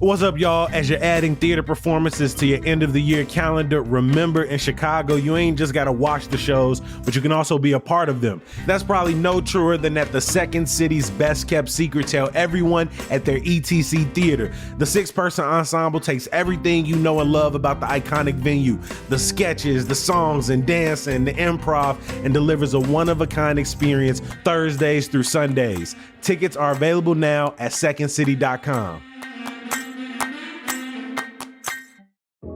What's up, y'all? As you're adding theater performances to your end of the year calendar, remember in Chicago, you ain't just gotta watch the shows, but you can also be a part of them. That's probably no truer than that the Second City's best kept secret tell everyone at their ETC Theater. The 6-person ensemble takes everything you know and love about the iconic venue, the sketches, the songs and dance and the improv, and delivers a one-of-a-kind experience Thursdays through Sundays. Tickets are available now at secondcity.com.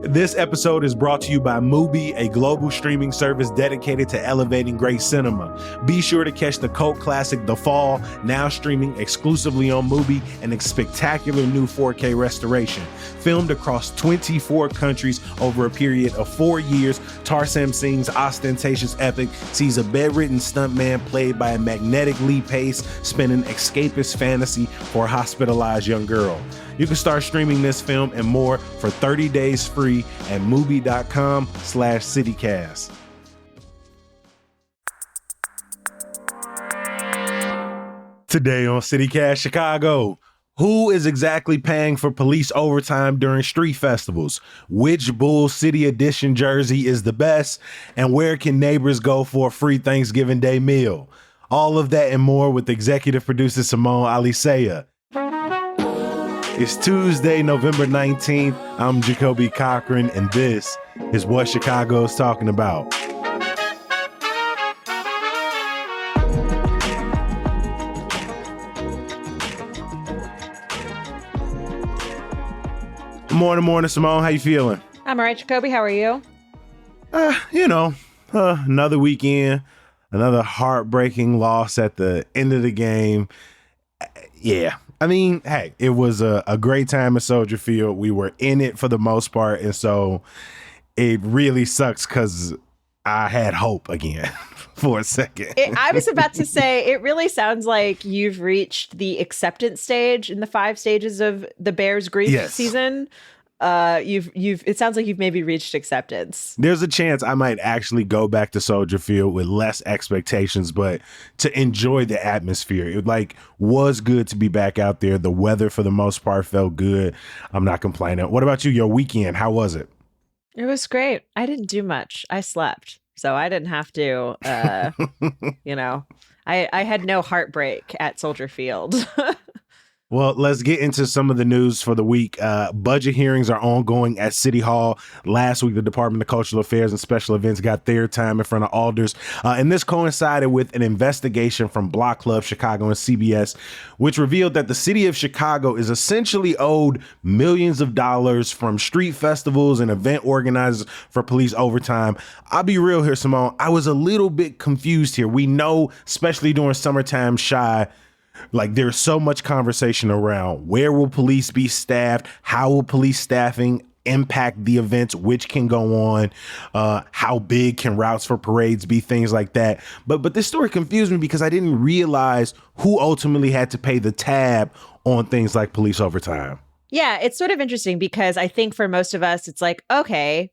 This episode is brought to you by Mubi, a global streaming service dedicated to elevating great cinema. Be sure to catch the cult classic The Fall, now streaming exclusively on Mubi, and a spectacular new 4K restoration. Filmed across 24 countries over a period of 4 years, Tarsem Singh's ostentatious epic sees a bedridden stuntman played by a magnetic Lee Pace spin an escapist fantasy for a hospitalized young girl. You can start streaming this film and more for 30 days free at Mubi.com/CityCast. Today on CityCast Chicago, who is exactly paying for police overtime during street festivals? Which Bull City Edition jersey is the best? And where can neighbors go for a free Thanksgiving Day meal? All of that and more with executive producer Simone Alicea. It's Tuesday, November 19th. I'm Jacoby Cochran, and this is what Chicago's talking about. Morning, Simone. How you feeling? I'm all right, Jacoby. How are you? Another weekend, another heartbreaking loss at the end of the game. Yeah. I mean, hey, it was a great time at Soldier Field. We were in it for the most part, and so it really sucks because I had hope again for a second. I was about to say, it really sounds like you've reached the acceptance stage in the 5 stages of the Bears' grief season. It sounds like you've maybe reached acceptance. There's a chance I might actually go back to Soldier Field with less expectations, but to enjoy the atmosphere. It was good to be back out there. The weather for the most part felt good. I'm not complaining. What about you? Your weekend, how was it? It was great. I didn't do much. I slept, so I didn't have to, I had no heartbreak at Soldier Field. Well, let's get into some of the news for the week. Budget hearings are ongoing at City Hall. Last week, the Department of Cultural Affairs and Special Events got their time in front of alders. And this coincided with an investigation from Block Club Chicago and CBS, which revealed that the city of Chicago is essentially owed millions of dollars from street festivals and event organizers for police overtime. I'll be real here, Simone. I was a little bit confused here. We know, especially during summertime, there's so much conversation around where will police be staffed, how will police staffing impact the events, which can go on, how big can routes for parades be, things like that. But this story confused me because I didn't realize who ultimately had to pay the tab on things like police overtime. Yeah, it's sort of interesting because I think for most of us, it's like, okay,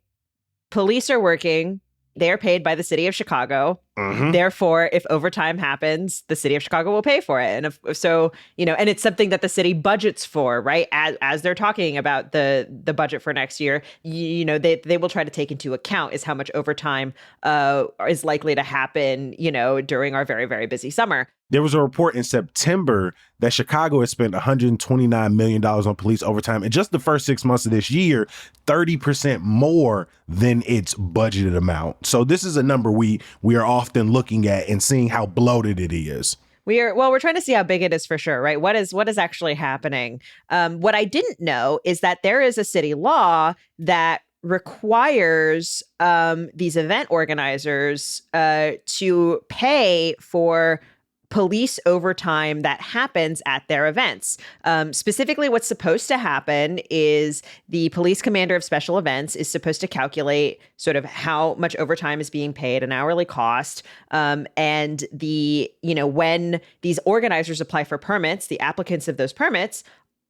police are working. They're paid by the city of Chicago. Mm-hmm. Therefore, if overtime happens, the city of Chicago will pay for it. And and it's something that the city budgets for, right? As they're talking about the budget for next year, they will try to take into account is how much overtime is likely to happen, during our very, very busy summer. There was a report in September that Chicago has spent $129 million on police overtime in just the first 6 months of this year, 30% more than its budgeted amount. So this is a number we are often looking at and seeing how bloated it is. We're trying to see how big it is for sure, right? What is actually happening? What I didn't know is that there is a city law that requires these event organizers to pay for police overtime that happens at their events. Specifically, what's supposed to happen is the police commander of special events is supposed to calculate sort of how much overtime is being paid, an hourly cost. And when these organizers apply for permits, the applicants of those permits,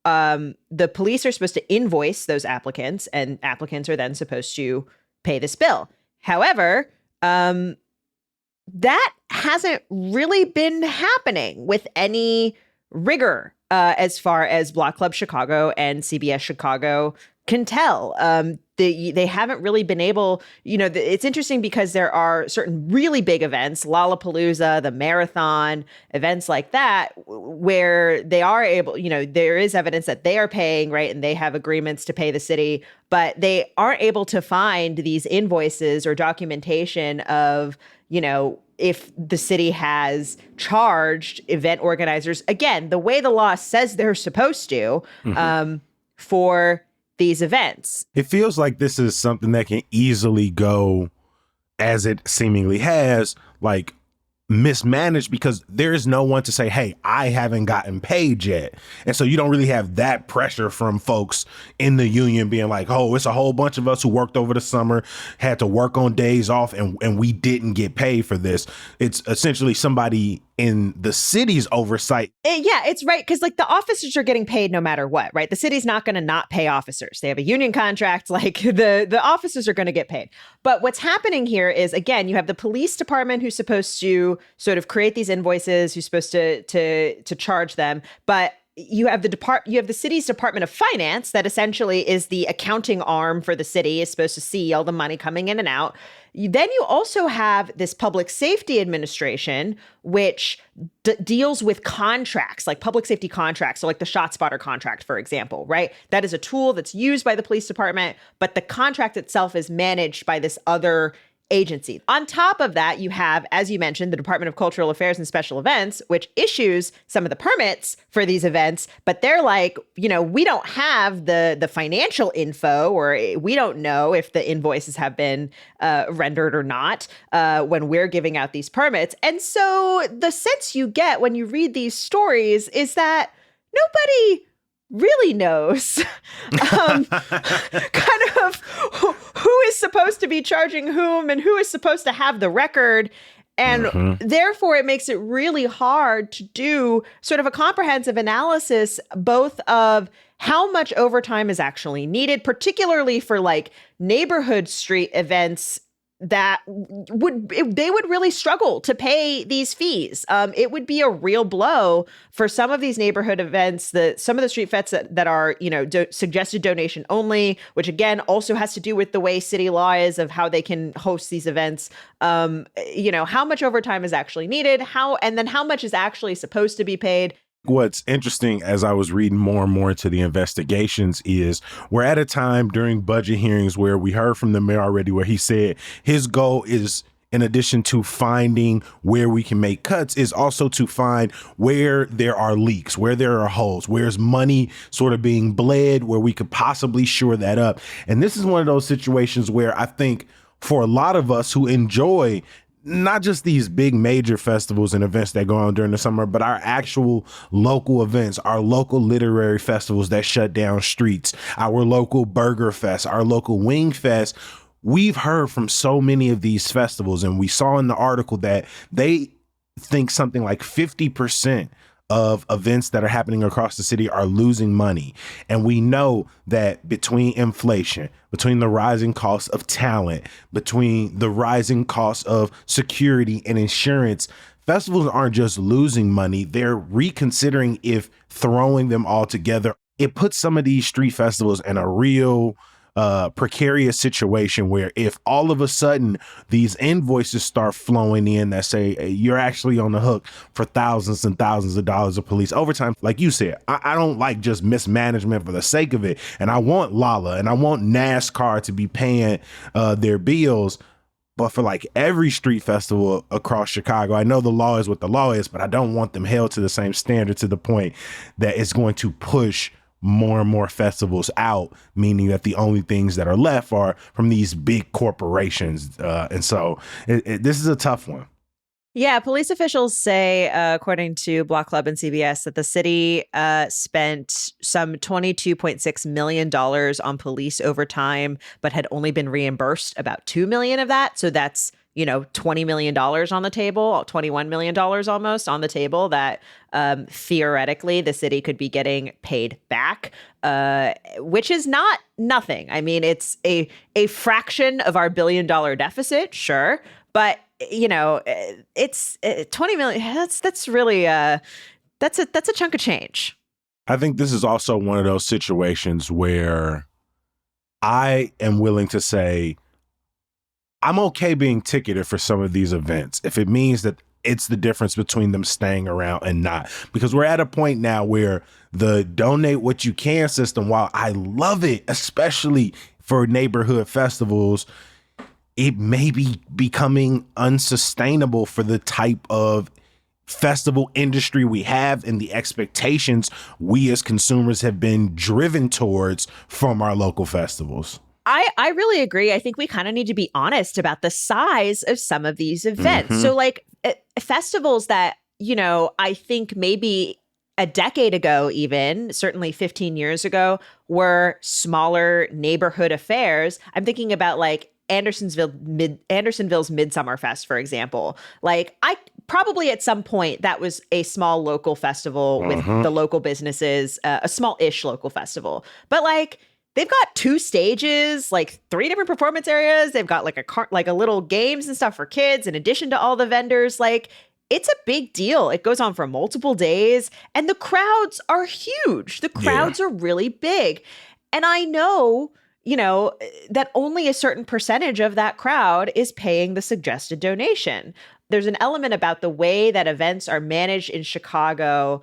the police are supposed to invoice those applicants, and applicants are then supposed to pay this bill. However, that hasn't really been happening with any rigor. as far as Block Club Chicago and CBS Chicago can tell. They haven't really been able, it's interesting because there are certain really big events, Lollapalooza, the marathon, events like that, where they are able, there is evidence that they are paying, right? And they have agreements to pay the city, but they aren't able to find these invoices or documentation of, if the city has charged event organizers, again, the way the law says they're supposed to, for these events. It feels like this is something that can easily go, as it seemingly has, like mismanaged, because there is no one to say, hey, I haven't gotten paid yet. And so you don't really have that pressure from folks in the union being like, oh, it's a whole bunch of us who worked over the summer, had to work on days off, and we didn't get paid for this. It's essentially somebody in the city's oversight. Yeah, it's right. Because like the officers are getting paid no matter what, right? The city's not going to not pay officers. They have a union contract. Like the officers are going to get paid. But what's happening here is, again, you have the police department who's supposed to sort of create these invoices, who's supposed to charge them. But you have the city's Department of Finance that essentially is the accounting arm for the city, is supposed to see all the money coming in and out. Then you also have this Public Safety Administration, which deals with contracts, like public safety contracts. So like the ShotSpotter contract, for example, right? That is a tool that's used by the police department, but the contract itself is managed by this other agency. On top of that, you have, as you mentioned, the Department of Cultural Affairs and Special Events, which issues some of the permits for these events, but they're like, we don't have the financial info, or we don't know if the invoices have been rendered or not when we're giving out these permits. And so the sense you get when you read these stories is that nobody really knows kind of who is supposed to be charging whom and who is supposed to have the record. And therefore, it makes it really hard to do sort of a comprehensive analysis, both of how much overtime is actually needed, particularly for like neighborhood street events that they would really struggle to pay these fees. It would be a real blow for some of these neighborhood events, some of the street fets that are, suggested donation only, which again also has to do with the way city law is of how they can host these events. How much overtime is actually needed, and then how much is actually supposed to be paid. What's interesting as I was reading more and more into the investigations is we're at a time during budget hearings where we heard from the mayor already, where he said his goal is, in addition to finding where we can make cuts, is also to find where there are leaks, where there are holes, where's money sort of being bled, where we could possibly shore that up. And this is one of those situations where I think for a lot of us who enjoy not just these big major festivals and events that go on during the summer, but our actual local events, our local literary festivals that shut down streets, our local burger fest, our local wing fest. We've heard from so many of these festivals, and we saw in the article that they think something like 50% of events that are happening across the city are losing money. And we know that between inflation, between the rising cost of talent, between the rising cost of security and insurance, festivals aren't just losing money, they're reconsidering if throwing them all together. It puts some of these street festivals in a real precarious situation where if all of a sudden these invoices start flowing in that say, hey, you're actually on the hook for thousands and thousands of dollars of police overtime, like you said, I don't like just mismanagement for the sake of it. And I want Lala and I want NASCAR to be paying their bills. But for like every street festival across Chicago, I know the law is what the law is, but I don't want them held to the same standard to the point that it's going to push more and more festivals out, meaning that the only things that are left are from these big corporations. And so this is a tough one. Yeah, police officials say, according to Block Club and CBS, that the city spent some $22.6 million on police overtime, but had only been reimbursed about $2 million of that. So that's, $20 million on the table, $21 million almost on the table that theoretically the city could be getting paid back, which is not nothing. I mean, it's a fraction of our $1 billion deficit, sure, but it's 20 million. That's really that's a chunk of change. I think this is also one of those situations where I am willing to say I'm okay being ticketed for some of these events if it means that it's the difference between them staying around and not. Because we're at a point now where the donate what you can system, while I love it, especially for neighborhood festivals, it may be becoming unsustainable for the type of festival industry we have and the expectations we as consumers have been driven towards from our local festivals. I really agree. I think we kind of need to be honest about the size of some of these events. So like festivals that, I think maybe a decade ago, even certainly 15 years ago, were smaller neighborhood affairs. I'm thinking about like Andersonville's Midsummer Fest, for example. Like I probably at some point that was a small local festival with the local businesses, a small-ish local festival. But like they've got 2 stages, like 3 different performance areas. They've got like a little games and stuff for kids in addition to all the vendors. Like it's a big deal. It goes on for multiple days and the crowds are huge. The crowds are really big. And I know, that only a certain percentage of that crowd is paying the suggested donation. There's an element about the way that events are managed in Chicago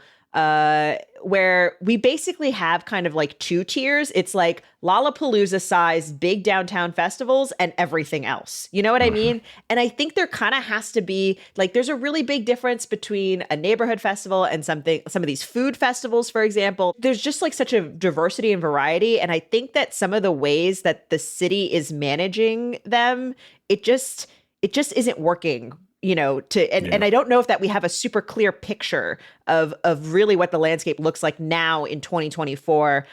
where we basically have kind of like 2 tiers. It's like Lollapalooza size big downtown festivals and everything else. You know what I mean? And I think there kind of has to be like, there's a really big difference between a neighborhood festival and some of these food festivals, for example. There's just like such a diversity and variety. And I think that some of the ways that the city is managing them, it just isn't working. And I don't know if that we have a super clear picture of really what the landscape looks like now in 2024,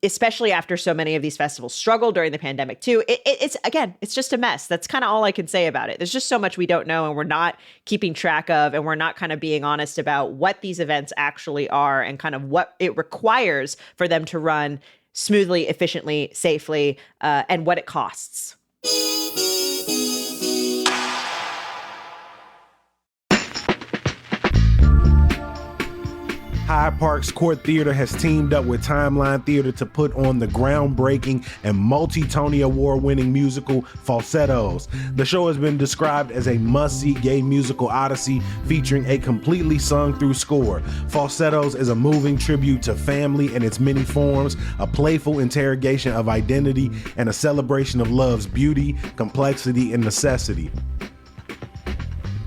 especially after so many of these festivals struggled during the pandemic too. It's just a mess. That's kind of all I can say about it. There's just so much we don't know and we're not keeping track of, and we're not kind of being honest about what these events actually are and kind of what it requires for them to run smoothly, efficiently, safely, and what it costs. Hyde Park's Court Theater has teamed up with Timeline Theater to put on the groundbreaking and multi-Tony Award-winning musical Falsettos. The show has been described as a must-see gay musical odyssey featuring a completely sung-through score. Falsettos is a moving tribute to family in its many forms, a playful interrogation of identity, and a celebration of love's beauty, complexity, and necessity.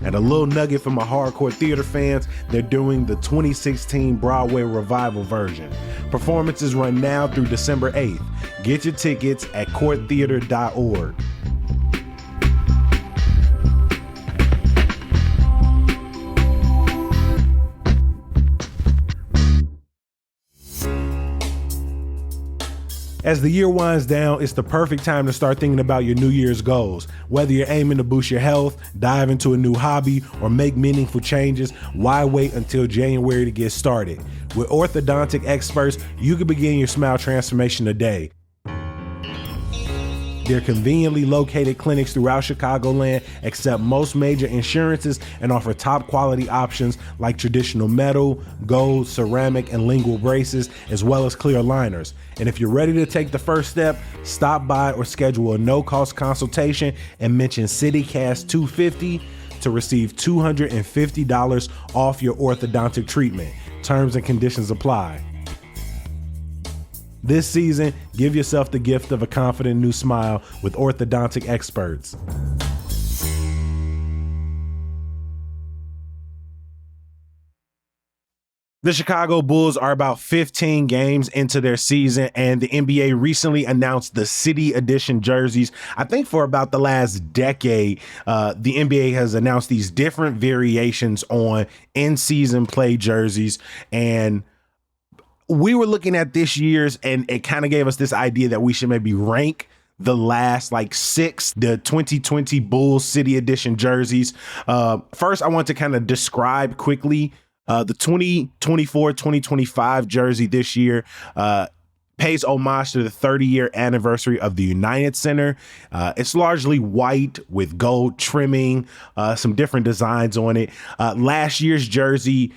And a little nugget from my hardcore theater fans, they're doing the 2016 Broadway revival version. Performances run now through December 8th. Get your tickets at courttheater.org. As the year winds down, it's the perfect time to start thinking about your New Year's goals. Whether you're aiming to boost your health, dive into a new hobby, or make meaningful changes, why wait until January to get started? With orthodontic experts, you can begin your smile transformation today. They're conveniently located clinics throughout Chicagoland, accept most major insurances, and offer top quality options like traditional metal, gold, ceramic, and lingual braces, as well as clear aligners. And if you're ready to take the first step, stop by or schedule a no-cost consultation and mention CityCast 250 to receive $250 off your orthodontic treatment. Terms and conditions apply. This season, give yourself the gift of a confident new smile with orthodontic experts. The Chicago Bulls are about 15 games into their season, and the NBA recently announced the City Edition jerseys. I think for about the last decade, the NBA has announced these different variations on in-season play jerseys, and we were looking at this year's, and it kind of gave us this idea that we should maybe rank the last like 6, the 2020 Bulls City Edition jerseys. First, I want to kind of describe quickly the 2024-2025 jersey this year. Pays homage to the 30-year anniversary of the United Center. It's largely white with gold trimming, some different designs on it. Last year's jersey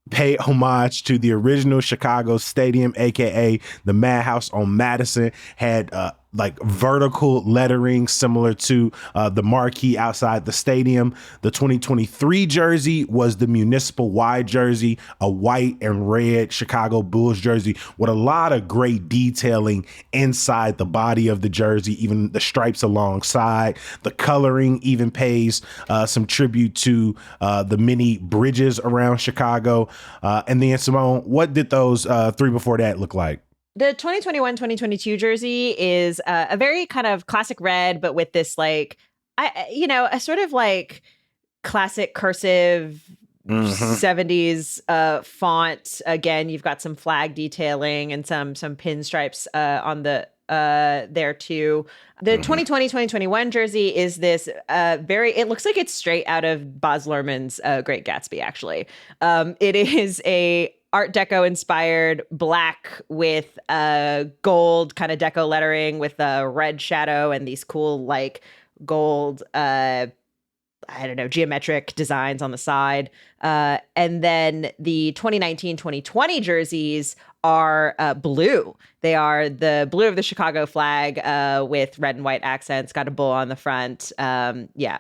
pay homage to the original Chicago Stadium, aka the Madhouse on Madison, had like vertical lettering similar to the marquee outside the stadium. The 2023 jersey was the municipal wide jersey, a white and red Chicago Bulls jersey with a lot of great detailing inside the body of the jersey, even the stripes alongside. The coloring even pays some tribute to the many bridges around Chicago. And then, Simone, what did those three before that look like? The 2021-2022 jersey is a very kind of classic red, but with this like, a sort of like classic cursive 70s font. Again, you've got some flag detailing and some pinstripes on the there too. The 2020-2021 jersey is this it looks like it's straight out of Baz Luhrmann's Great Gatsby, actually. It is a Art Deco inspired black with gold kind of deco lettering with a red shadow and these cool like gold geometric designs on the side. And then the 2019-2020 jerseys are blue. They are the blue of the Chicago flag with red and white accents, got a bull on the front.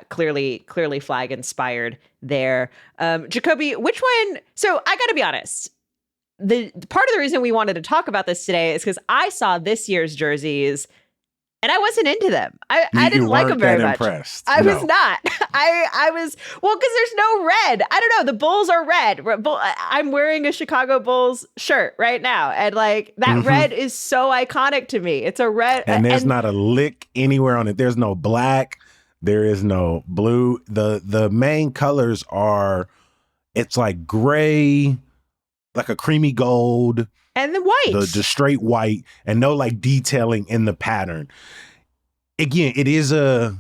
Clearly flag inspired there. Jacoby, which one? So I got to be honest. The part of the reason we wanted to talk about this today is because I saw this year's jerseys and I wasn't into them. I didn't like them very much. Impressed. I was not. I was, well, because there's no red. I don't know. The Bulls are red. I'm wearing a Chicago Bulls shirt right now. And like that red is so iconic to me. It's a red. And there's not a lick anywhere on it. There's no black. There is no blue. The main colors are, it's like gray, like a creamy gold. And the white. The straight white and no like detailing in the pattern. Again, it is the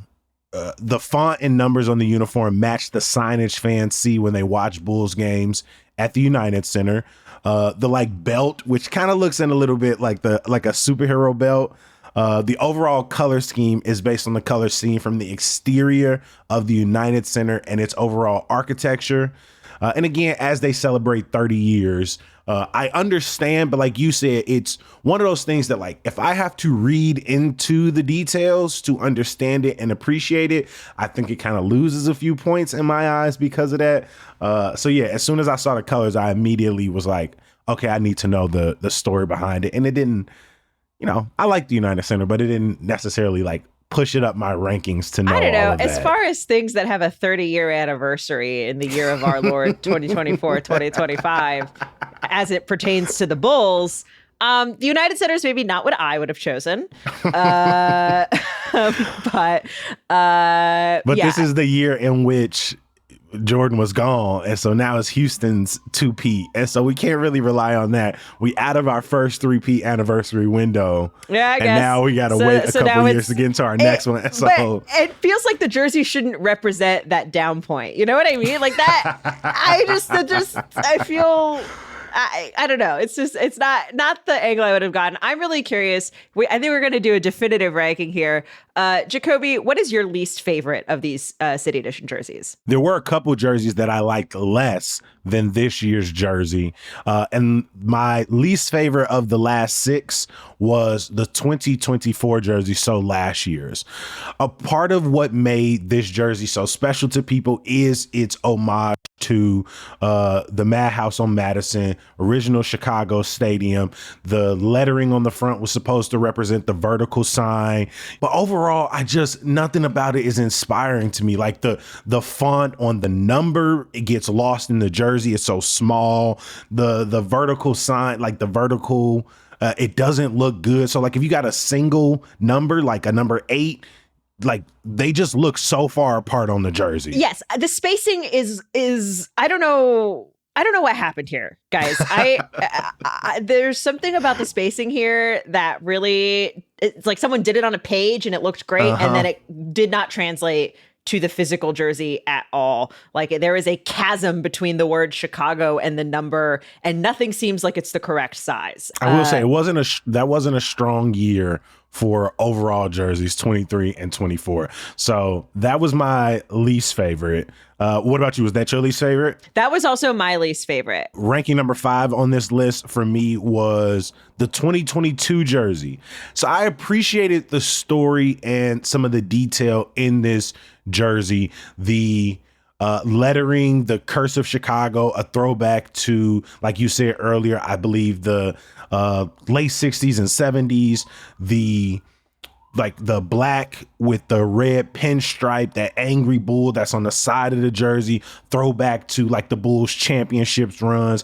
font and numbers on the uniform match the signage fans see when they watch Bulls games at the United Center. The like belt, which kind of looks in a little bit like a superhero belt. The overall color scheme is based on the color scheme from the exterior of the United Center and its overall architecture. And again, as they celebrate 30 years, I understand, but like you said, it's one of those things that like, if I have to read into the details to understand it and appreciate it, I think it kind of loses a few points in my eyes because of that. So yeah, as soon as I saw the colors, I immediately was like, okay, I need to know the story behind it. And it didn't, I like the United Center, but it didn't necessarily like push it up my rankings to know. I don't know. All of as that. far as things that have a 30-year anniversary in the year of our Lord 2024, 2025, as it pertains to the Bulls, the United Center is maybe not what I would have chosen. But this is the year in which Jordan was gone, and so now it's Houston's 2-peat, and so we can't really rely on that. We out of our first 3-peat anniversary window, I guess. And now we got to wait a couple years to get into our next one. So but it feels like the jersey shouldn't represent that down point. You know what I mean? Like that. I feel. I don't know. It's not the angle I would have gotten. I'm really curious. I think we're going to do a definitive ranking here. Jacoby, what is your least favorite of these City Edition jerseys? There were a couple jerseys that I liked less than this year's jersey. And my least favorite of the last 6 was the 2024 jersey, so last year's. A part of what made this jersey so special to people is its homage to the Madhouse on Madison, original Chicago Stadium. The lettering on the front was supposed to represent the vertical sign. But overall, nothing about it is inspiring to me. Like the font on the number, it gets lost in the jersey. It's so small. The vertical sign, like the vertical, it doesn't look good. So like if you got a single number, like a number 8, like they just look so far apart on the jersey. Yes, the spacing is I don't know what happened here, guys. There's something about the spacing here that really, it's like someone did it on a page and it looked great, and then it did not translate to the physical jersey at all. Like there is a chasm between the word Chicago and the number, and nothing seems like it's the correct size. I will say that wasn't a strong year for overall jerseys, 23 and 24. So that was my least favorite. What about you? Was that your least favorite? That was also my least favorite. Ranking number 5 on this list for me was the 2022 jersey. So I appreciated the story and some of the detail in this jersey. The lettering, the curse of Chicago, a throwback to, like you said earlier, I believe the late 60s and 70s, the black with the red pinstripe, that angry bull that's on the side of the jersey, throwback to like the Bulls championships runs,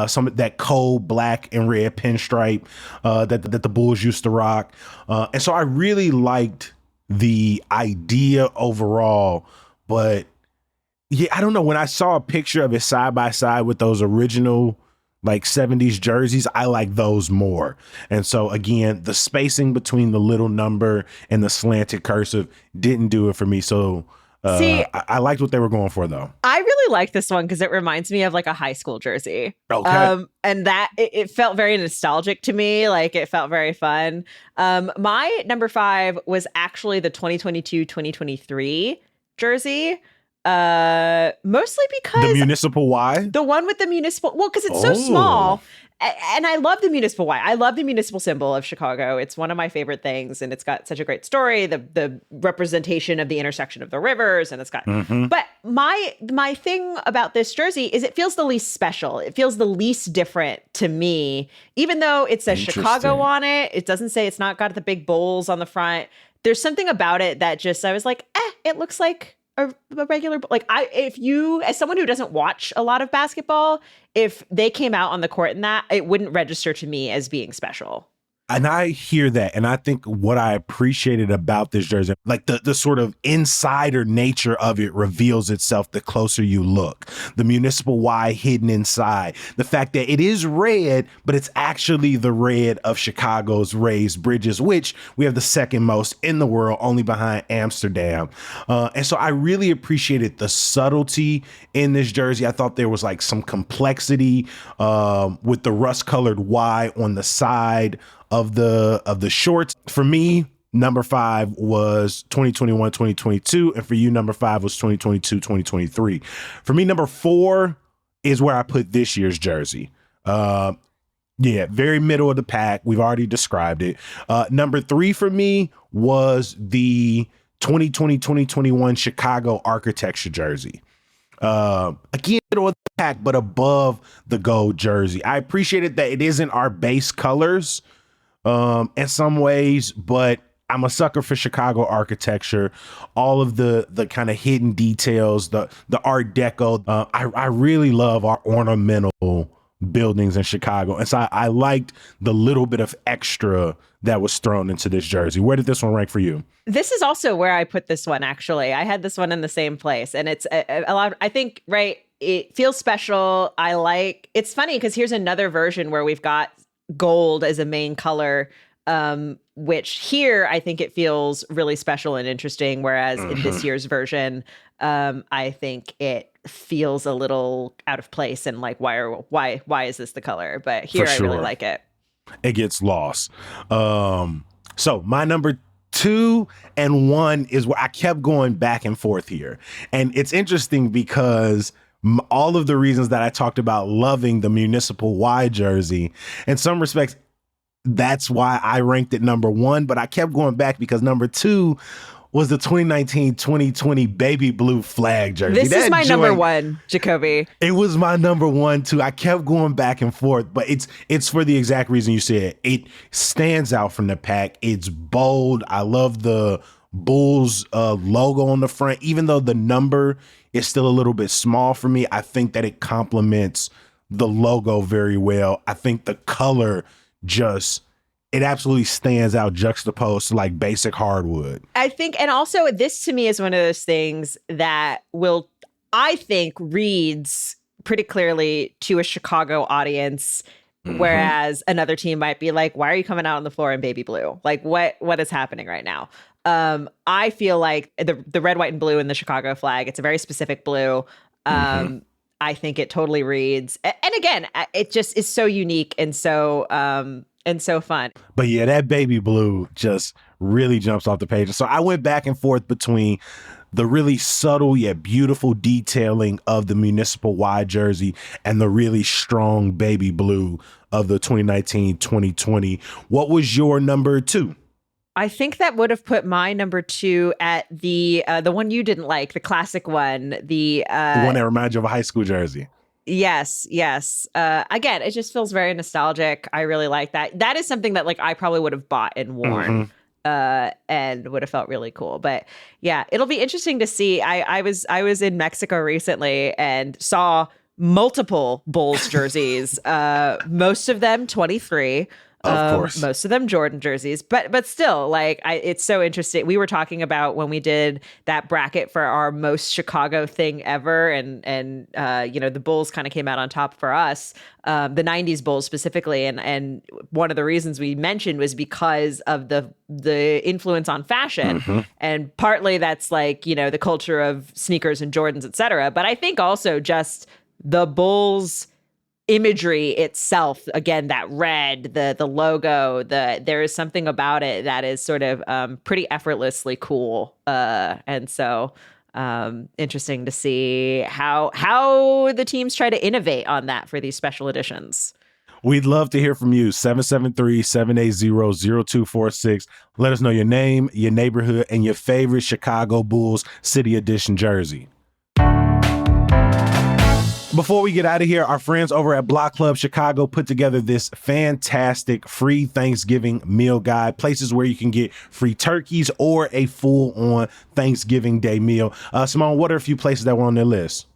some of that cold black and red pinstripe that the Bulls used to rock. And so I really liked the idea overall, but yeah, I don't know. When I saw a picture of it side by side with those original like 70s jerseys, I like those more. And so again, the spacing between the little number and the slanted cursive didn't do it for me. So See, I liked what they were going for, though. I really like this one because it reminds me of like a high school jersey. Okay. And that it felt very nostalgic to me. Like it felt very fun. My number 5 was actually the 2022-2023 jersey. Mostly because the municipal Y, the one with the municipal, well, because it's so small. And I love the municipal Y. I love the municipal symbol of Chicago. It's one of my favorite things, and it's got such a great story. The representation of the intersection of the rivers, and it's got. But my thing about this jersey is it feels the least special. It feels the least different to me, even though it says Chicago on it. It doesn't say, it's not got the big bowls on the front. There's something about it that just, I was like, it looks like a regular, like if you, as someone who doesn't watch a lot of basketball, if they came out on the court in that, it wouldn't register to me as being special. And I hear that. And I think what I appreciated about this jersey, like the sort of insider nature of it reveals itself the closer you look. The municipal Y hidden inside. The fact that it is red, but it's actually the red of Chicago's raised bridges, which we have the second most in the world, only behind Amsterdam. And so I really appreciated the subtlety in this jersey. I thought there was like some complexity with the rust colored Y on the side of the shorts. For me, number 5 was 2021, 2022. And for you, number 5 was 2022, 2023. For me, number 4 is where I put this year's jersey. Very middle of the pack. We've already described it. Number 3 for me was the 2020, 2021 Chicago architecture jersey. Again, middle of the pack, but above the gold jersey. I appreciated that it isn't our base colors in some ways, but I'm a sucker for Chicago architecture, all of the kind of hidden details, the Art Deco. I really love our ornamental buildings in Chicago. And so I liked the little bit of extra that was thrown into this jersey. Where did this one rank for you? This is also where I put this one, actually. I had this one in the same place, and it's a lot, I think, right? It feels special. It's funny because here's another version where we've got gold as a main color, which here I think it feels really special and interesting, whereas in this year's version, I think it feels a little out of place and like why is this the color? But here I really like it. It gets lost. So my number 2 and 1 is where I kept going back and forth here, and it's interesting because all of the reasons that I talked about loving the municipal Y jersey, in some respects, that's why I ranked it number 1. But I kept going back because number 2 was the 2019-2020 baby blue flag jersey. This is my number 1, Jacoby. It was my number 1 too. I kept going back and forth, but it's for the exact reason you said. It stands out from the pack. It's bold. I love the Bulls logo on the front, even though the number is still a little bit small for me. I think that it complements the logo very well. I think the color it absolutely stands out juxtaposed to like basic hardwood. I think, and also this to me is one of those things that I think reads pretty clearly to a Chicago audience. Whereas another team might be like, why are you coming out on the floor in baby blue? Like what is happening right now? I feel like the red, white, and blue in the Chicago flag, it's a very specific blue. I think it totally reads. And again, it just is so unique and so fun. But yeah, that baby blue just really jumps off the page. So I went back and forth between the really subtle yet beautiful detailing of the municipal wide jersey and the really strong baby blue of the 2019-2020. What was your number 2? I think that would have put my number 2 at the one you didn't like, the classic one, the one that reminds you of a high school jersey. Yes. Again, it just feels very nostalgic. I really like that. That is something that like I probably would have bought and worn. And would have felt really cool. But yeah, it'll be interesting to see. I was in Mexico recently and saw multiple Bulls jerseys, most of them 23. Of course. Most of them Jordan jerseys, but still, like, it's so interesting. We were talking about when we did that bracket for our most Chicago thing ever, and the Bulls kind of came out on top for us, the 90s Bulls specifically, and one of the reasons we mentioned was because of the influence on fashion, and partly that's like, the culture of sneakers and Jordans, etc. But I think also just the Bulls imagery itself, again, that red, the logo, there is something about it that is sort of pretty effortlessly cool, and so interesting to see how the teams try to innovate on that for these special editions. We'd love to hear from you. 773-780-0246. Let us know your name, your neighborhood, and your favorite Chicago Bulls City Edition jersey. Before we get out of here, our friends over at Block Club Chicago put together this fantastic free Thanksgiving meal guide, places where you can get free turkeys or a full-on Thanksgiving Day meal. Simone, what are a few places that were on their list?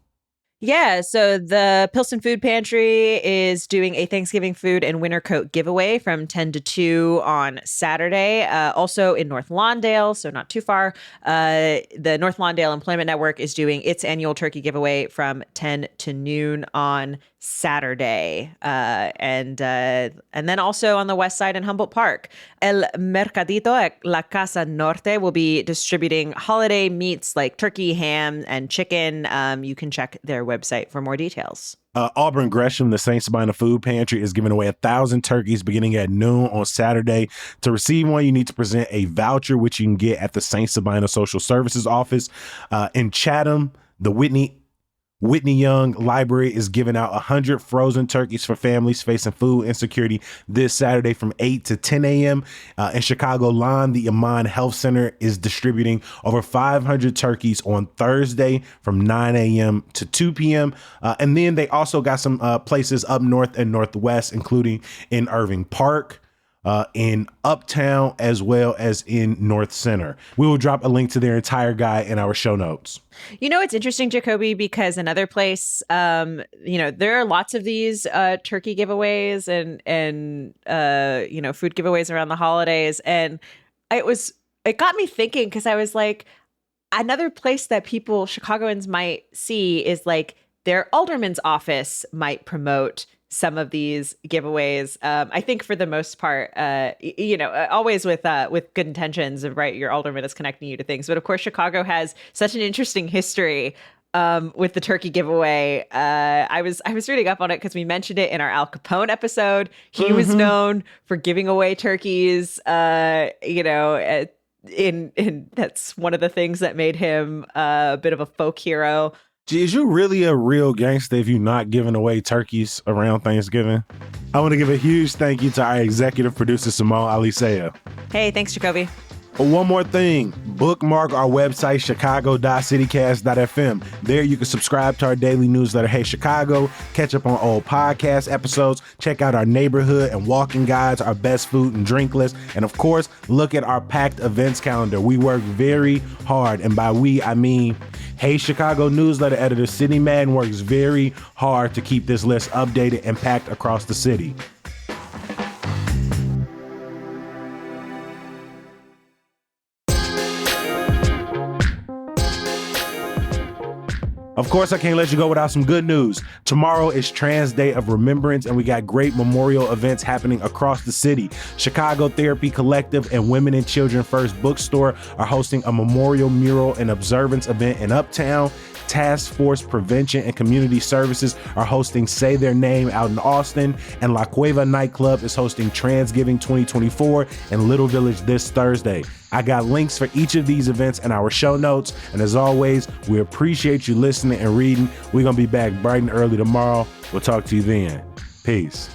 Yeah, so the Pilsen Food Pantry is doing a Thanksgiving food and winter coat giveaway from 10 to 2 on Saturday. Also in North Lawndale, so not too far. The North Lawndale Employment Network is doing its annual turkey giveaway from 10 to noon on Saturday. And then also on the west side in Humboldt Park, El Mercadito at La Casa Norte will be distributing holiday meats like turkey, ham, and chicken. You can check their website for more details. Auburn Gresham, the St. Sabina Food Pantry, is giving away 1,000 turkeys beginning at noon on Saturday. To receive one, you need to present a voucher, which you can get at the St. Sabina Social Services Office. In Chatham, the Whitney Young Library is giving out 100 frozen turkeys for families facing food insecurity this Saturday from 8 to 10 a.m. In Chicago Lawn, the Iman Health Center is distributing over 500 turkeys on Thursday from 9 a.m. to 2 p.m. And then they also got some places up north and northwest, including in Irving Park, in Uptown, as well as in North Center. We will drop a link to their entire guide in our show notes. It's interesting, Jacoby, because another place, there are lots of these turkey giveaways and food giveaways around the holidays. And it got me thinking, because I was like, another place that Chicagoans might see is like their alderman's office might promote some of these giveaways. I think for the most part, always with good intentions of, right, your alderman is connecting you to things. But of course, Chicago has such an interesting history with the turkey giveaway. I was reading up on it because we mentioned it in our Al Capone episode. He was known for giving away turkeys, and that's one of the things that made him a bit of a folk hero. Is you really a real gangster if you're not giving away turkeys around Thanksgiving? I want to give a huge thank you to our executive producer, Simone Alicea. Hey, thanks, Jacoby. One more thing, bookmark our website, chicago.citycast.fm. There you can subscribe to our daily newsletter, Hey Chicago, catch up on old podcast episodes, check out our neighborhood and walking guides, our best food and drink list, and of course, look at our packed events calendar. We work very hard, and by we, I mean Hey Chicago newsletter editor Sydney Madden works very hard to keep this list updated and packed across the city. Of course, I can't let you go without some good news. Tomorrow is Trans Day of Remembrance, and we got great memorial events happening across the city. Chicago Therapy Collective and Women and Children First Bookstore are hosting a memorial mural and observance event in Uptown. Task Force Prevention and Community Services are hosting Say Their Name out in Austin, and La Cueva Nightclub is hosting Transgiving 2024 in Little Village this Thursday. I got links for each of these events in our show notes, and as always, we appreciate you listening and reading. We're going to be back bright and early tomorrow. We'll talk to you then. Peace.